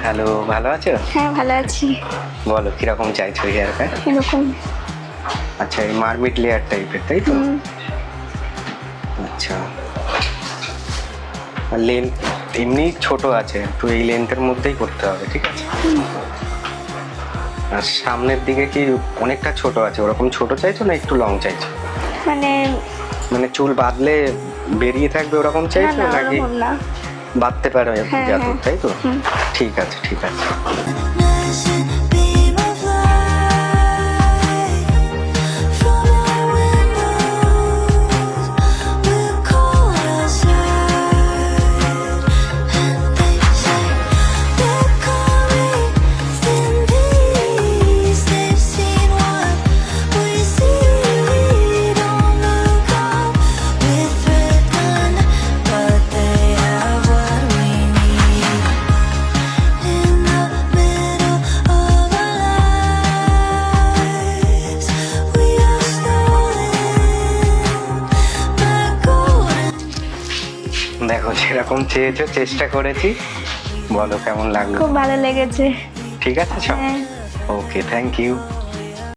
Hello, ভালো আছো? হ্যাঁ ভালো আছি। বলো কিরকম চাইছো হেয়ার কাট? এরকম। আচ্ছা, এই মারমিট লেয়ার টাইপের, তাই তো? আচ্ছা, লেন্থ এমনি ছোট আছে, তো এই লেন্থের মধ্যেই করতে হবে, ঠিক আছে? আর সামনের দিকে কি অনেকটা ছোট আছে, ওরকম ছোট চাইছো না একটু লং চাইছো? মানে মানে চুল বাঁধলে বেরিয়ে থাকবে ওরকম না চাইছো না নাকি ওরকম না। বাঁধতে পারো হ্যাঁ, যত, হ্যাঁ। তাই তো? ঠিক আছে, ঠিক আছে। Beam of light from your windows will call us out, and they say they're coming in peace. They've seen what we see. Don't look up with threatened, but they have what we need. In the middle of our lives, we are stolen by golden. দেখো যেরকম চেয়েছো চেষ্টা করেছি, বলো কেমন লাগলো? খুব ভালো লেগেছে। ঠিক আছে সব? হ্যাঁ। ওকে, থ্যাংক ইউ।